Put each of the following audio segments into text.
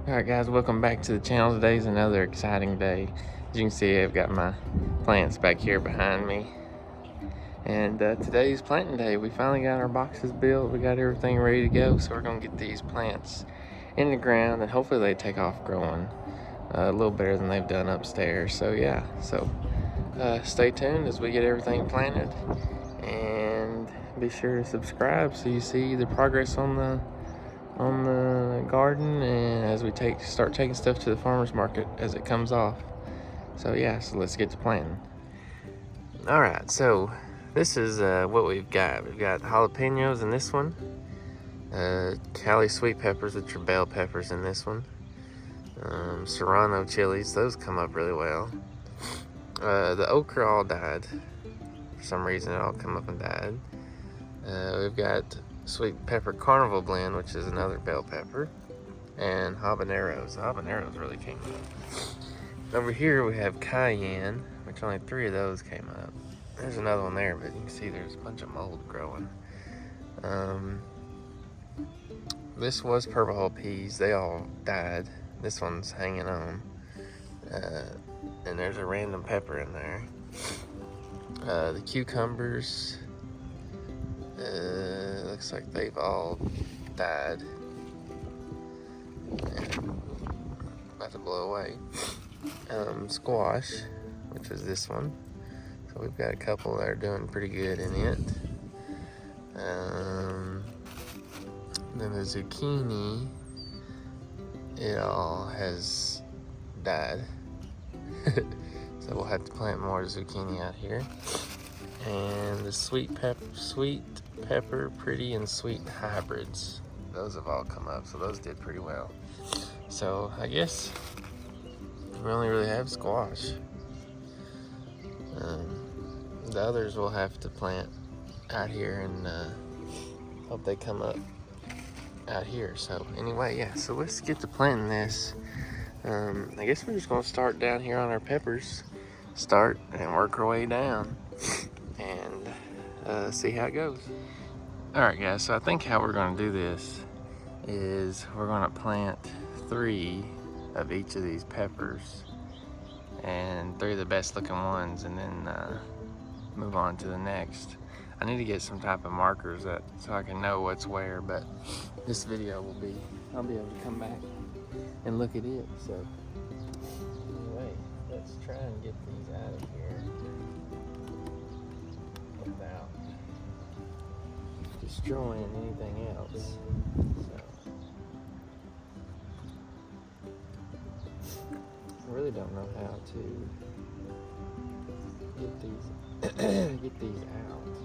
Alright guys, welcome back to the channel. Today's another exciting day. As you can see, I've got my plants back here behind me. And today's planting day. We finally got our boxes built. We got everything ready to go. So we're going to get these plants in the ground and hopefully they take off growing a little better than they've done upstairs. So yeah, stay tuned as we get everything planted. And be sure to subscribe so you see the progress on the garden, and as we start taking stuff to the farmer's market as it comes off. So yeah, so let's get to planting. All right, so this is what we've got. We've got jalapenos in this one, Cali sweet peppers, which are bell peppers in this one, serrano chilies, those come up really well. The okra all died. For some reason it all come up and died. We've got sweet pepper carnival blend, which is another bell pepper, and habaneros. The habaneros really came up. Over here we have cayenne, which only 3 of those came up. There's another one there, but you can see there's a bunch of mold growing. This was purple hull peas. They all died. This one's hanging on. And there's a random pepper in there. The cucumbers, looks like they've all died and about to blow away. Squash, which is this one. So we've got a couple that are doing pretty good in it. Then the zucchini, it all has died. So we'll have to plant more zucchini out here. And the sweet pepper, pretty and sweet hybrids, those have all come up, so those did pretty well. So I guess we only really have squash. The others we'll have to plant out here and hope they come up out here. So anyway, yeah, so let's get to planting this. I guess we're just gonna start down here on our peppers, start and work our way down and see how it goes. All right guys, so I think how we're gonna do this is we're gonna plant 3 of each of these peppers, and 3 of the best looking ones, and then move on to the next. I need to get some type of markers so I can know what's where, but this video I'll be able to come back and look at it. So anyway, let's try and get these out of here without destroying anything else. So I really don't know how to get these out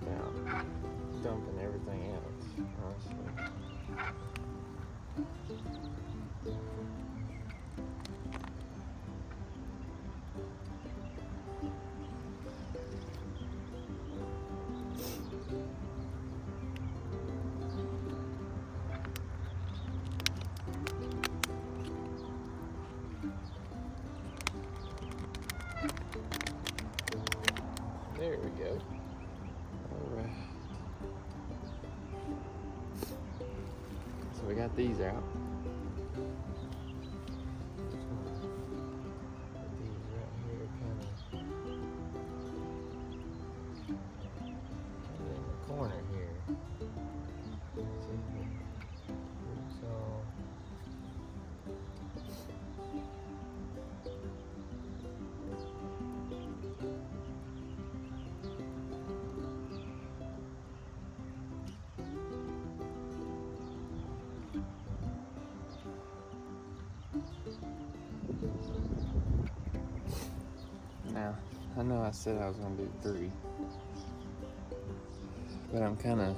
without dumping everything else, honestly. There we go. All right. So we got these out. Put these right here, kind of in the corner here. See, so now, I know I said I was going to do 3, but I'm kind of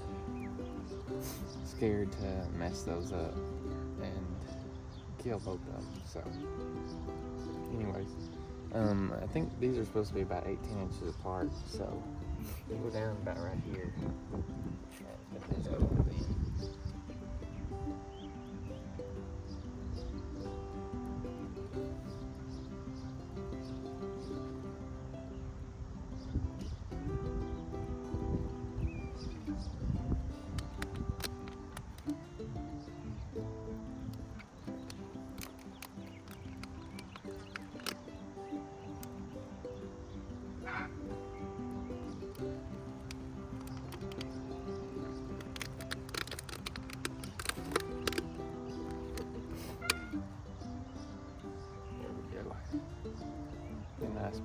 scared to mess those up and kill both of them. So, anyways, I think these are supposed to be about 18 inches apart. So, we'll go down about right here. And put these over these.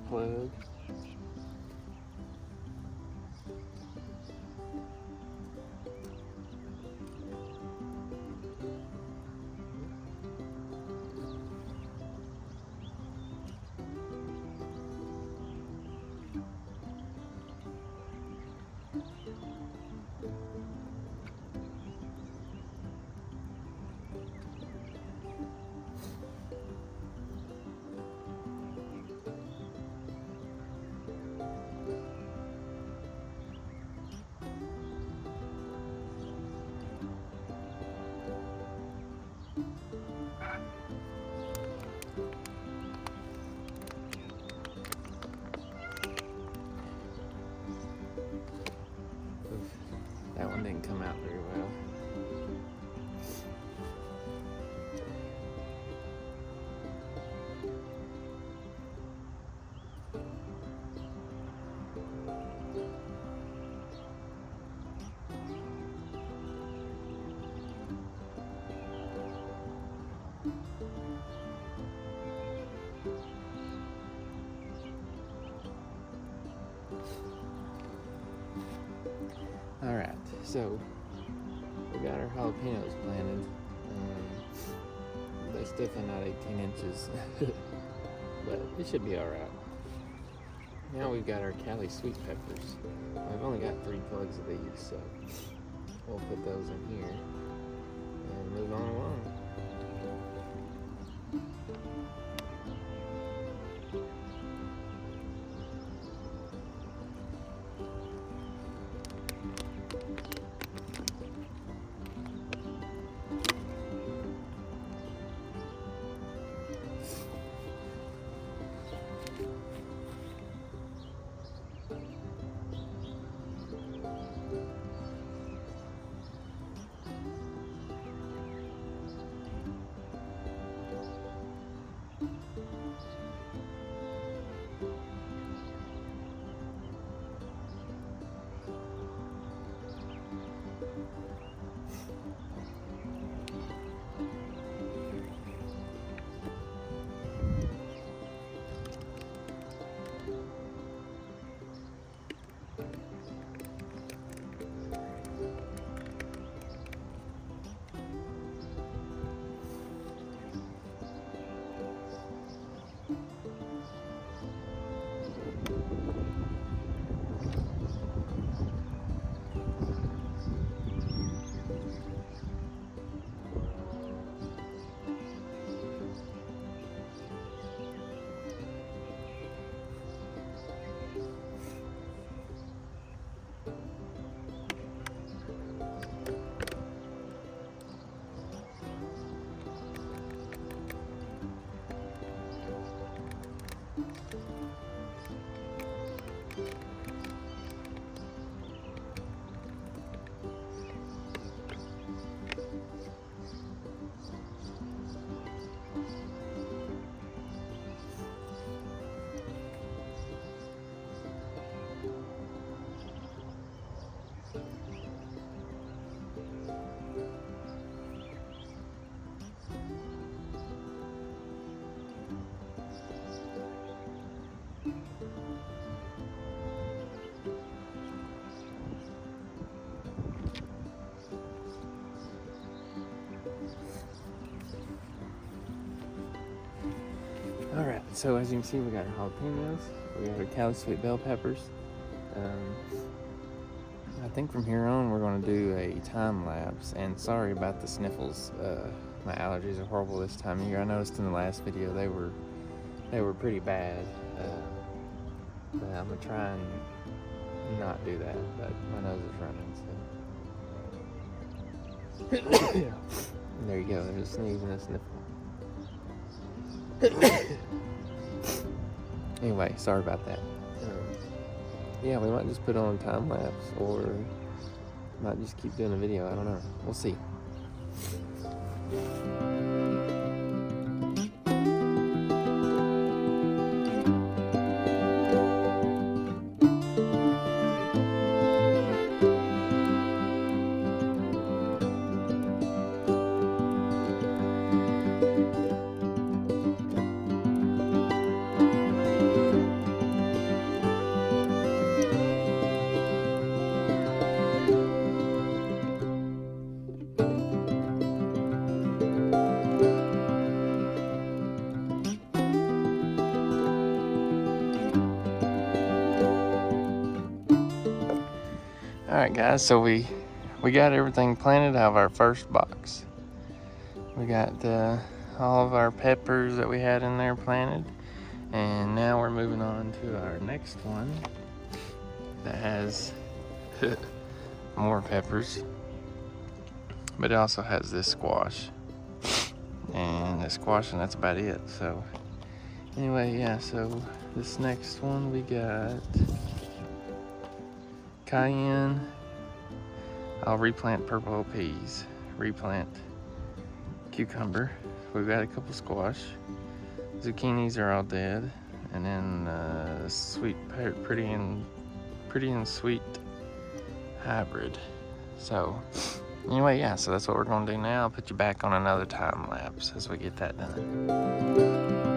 plug. That one didn't come out very well. Alright, so we got our jalapenos planted. They're definitely not 18 inches, but it should be alright. Now we've got our Cali sweet peppers. I've only got 3 plugs of these, so we'll put those in here and move on along. Alright, so as you can see, we got our jalapenos, we got our Cali sweet bell peppers. I think from here on we're going to do a time lapse, and sorry about the sniffles. My allergies are horrible this time of year. I noticed in the last video they were pretty bad, but I'm going to try and not do that, but my nose is running, so. There you go, there's a sneeze and a sniffle. Anyway, sorry about that. Yeah, we might just put on a time lapse, or might just keep doing a video. I don't know. We'll see. Alright guys, so we got everything planted out of our first box. We got all of our peppers that we had in there planted, and now we're moving on to our next one that has more peppers, but it also has this squash and the squash, and that's about it. So anyway, yeah, so this next one we got cayenne. I'll replant purple peas, replant cucumber. We've got a couple squash. Zucchinis are all dead, and then sweet, pretty and sweet hybrid. So anyway, yeah, so that's what we're gonna do now. I'll put you back on another time lapse as we get that done.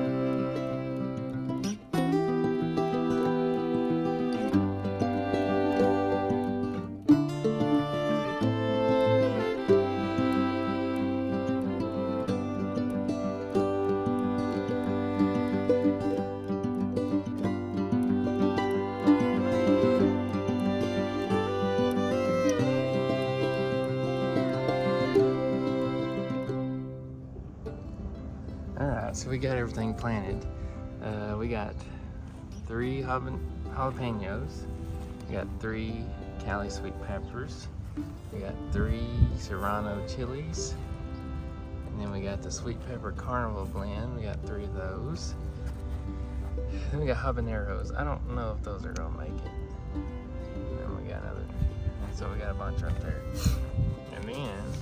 Alright, so we got everything planted. We got 3 jalapenos. We got 3 Cali sweet peppers. We got 3 serrano chilies. And then we got the sweet pepper carnival blend. We got 3 of those. Then we got habaneros. I don't know if those are gonna make it. And then we got another. And so we got a bunch right there. And then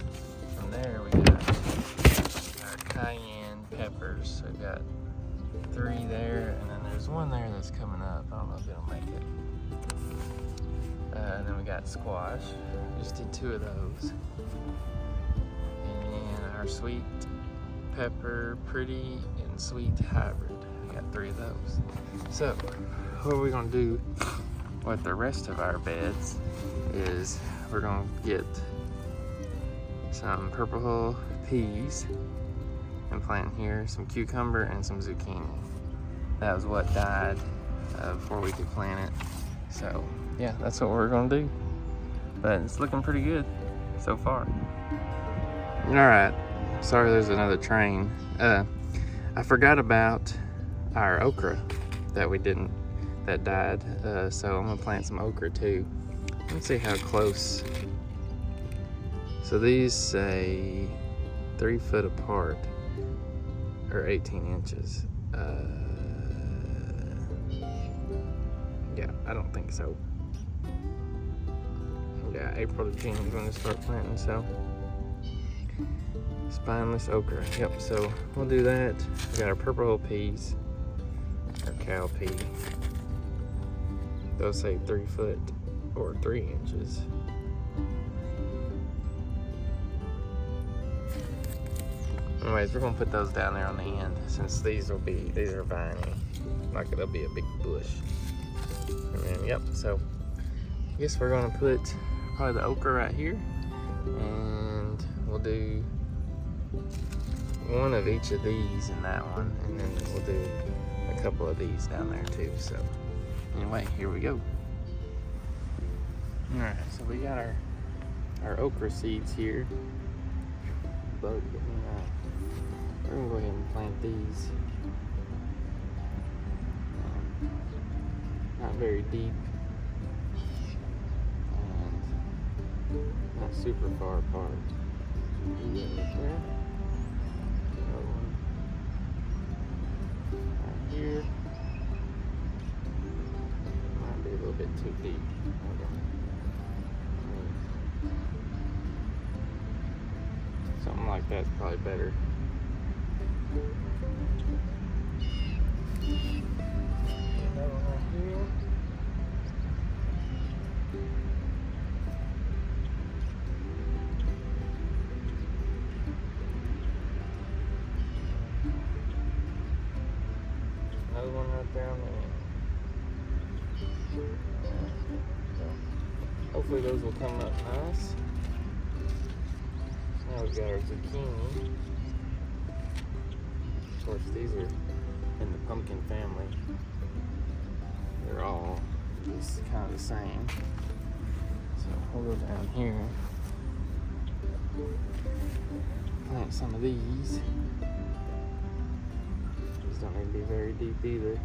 from there we got our cayenne peppers. So we've got 3 there, and then there's one there that's coming up. I don't know if it'll make it. And then we got squash. Just did 2 of those. And then our sweet pepper, pretty and sweet hybrid. We got 3 of those. So what we're gonna do with the rest of our beds is we're gonna get some purple peas and plant here, some cucumber and some zucchini. That was what died before we could plant it. So yeah, that's what we're gonna do. But it's looking pretty good so far. All right, sorry there's another train. I forgot about our okra that died. So I'm gonna plant some okra too. Let's see how close. So these say 3 foot apart, or 18 inches. Yeah, I don't think so. Yeah, April to June is when they start planting, so. Spineless okra, yep, so we'll do that. We got our purple peas, our cow pea. Those say 3 foot or 3 inches. Anyways, we're gonna put those down there on the end, since these are viney. Like it'll be a big bush. And then, yep, so I guess we're gonna put probably the okra right here, and we'll do one of each of these in that one, and then we'll do a couple of these down there too. So anyway, here we go. All right, so we got our okra seeds here. Bug hit me out. We're gonna go ahead and plant these. Not very deep, and not super far apart. Right there. Right here. Might be a little bit too deep. Something like that's probably better. Another one right here. Another one right there on the end. So hopefully those will come up nice. Now we've got our zucchini. Of course, these are in the pumpkin family. They're all just kind of the same. So we'll go down here, plant some of these. These don't need to be very deep either.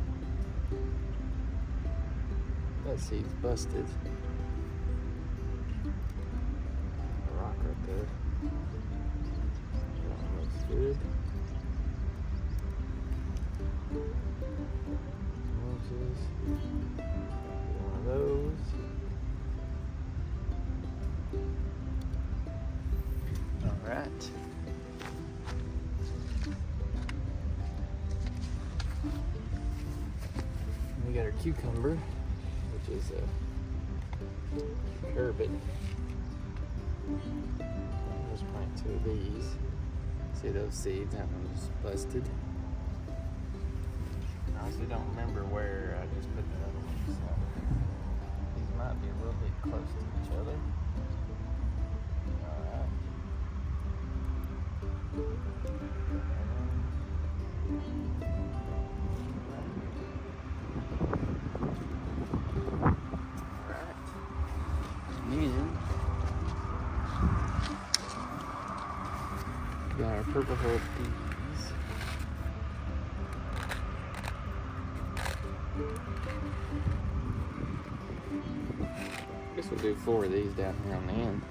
That seed's busted. A rock right there. That one looks good. One of those. All right. We got our cucumber, which is a turbot. Let's plant 2 of these. See those seeds? That one's busted. I honestly don't remember where I just put the other ones. So these might be a little bit close to each other. Alright. Got our purple heart peas. I guess we'll do 4 of these down here on the end.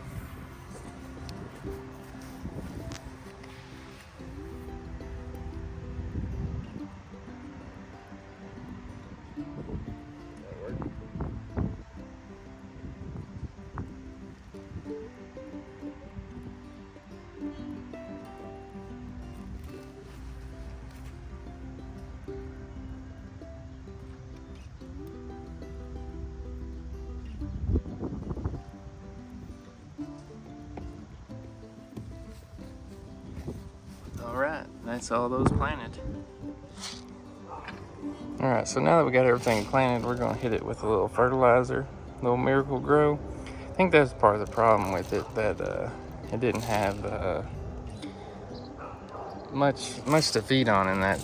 That'll work. Alright, that's all those planted. Alright, so now that we got everything planted, we're going to hit it with a little fertilizer, a little Miracle-Gro. I think that's part of the problem with it, that it didn't have much to feed on in that,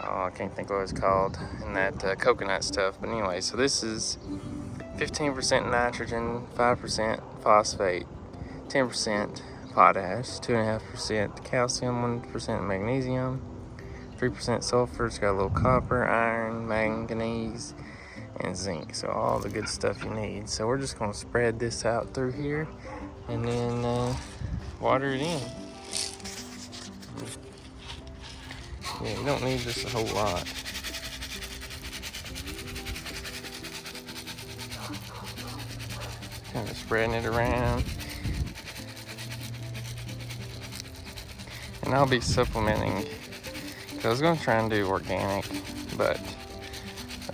I can't think what it's called, in that coconut stuff. But anyway, so this is 15% nitrogen, 5% phosphate, 10% potash, 2.5% calcium, 1% magnesium, 3% sulfur. It's got a little copper, iron, manganese, and zinc. So all the good stuff you need. So we're just going to spread this out through here and then water it in. Yeah, you don't need just a whole lot. Kind of spreading it around. And I'll be supplementing, because I was going to try and do organic, but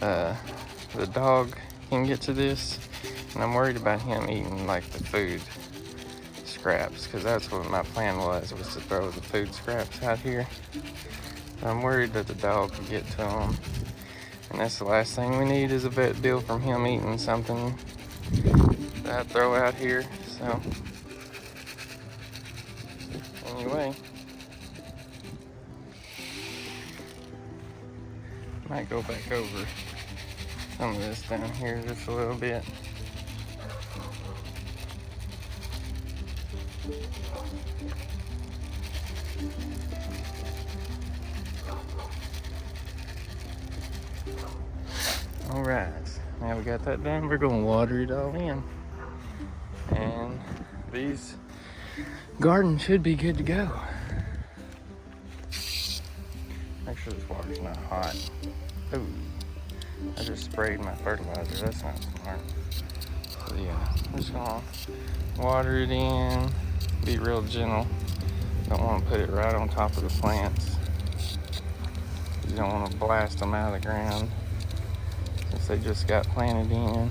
the dog can get to this, and I'm worried about him eating like the food scraps, because that's what my plan was to throw the food scraps out here. I'm worried that the dog will get to them, and that's the last thing we need is a vet bill from him eating something that I throw out here. So anyway, might go back over some of this down here just a little bit. All right, now we got that done. We're gonna water it all in, and these gardens should be good to go. Make sure this water's not hot. Ooh, I just sprayed my fertilizer. That's not smart. So yeah, I'm just gonna water it in. Be real gentle. Don't want to put it right on top of the plants. You don't want to blast them out of the ground since they just got planted in.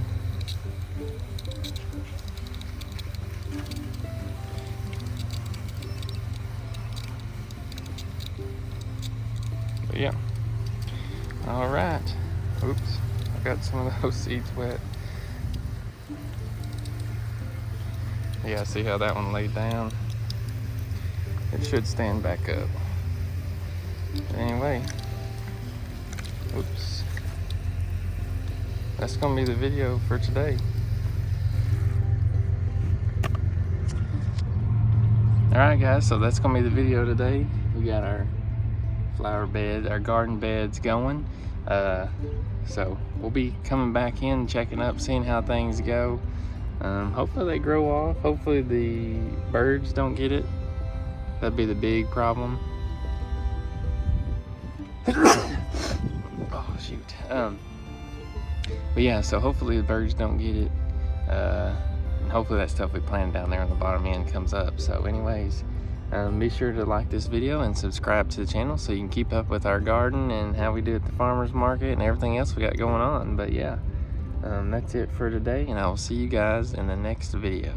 But yeah. All right. Oops, I got some of those seeds wet. Yeah, see how that one laid down? It should stand back up. But anyway, oops. that's gonna be the video for today. Alright guys, so that's gonna be the video today. We got our flower bed, our garden beds going. So we'll be coming back in, checking up, seeing how things go. Hopefully they grow off. Hopefully the birds don't get it. That'd be the big problem. Oh shoot. But yeah, so hopefully the birds don't get it. And hopefully that stuff we planted down there on the bottom end comes up. So anyways, be sure to like this video and subscribe to the channel so you can keep up with our garden and how we do at the farmers market and everything else we got going on. But yeah, that's it for today, and I will see you guys in the next video.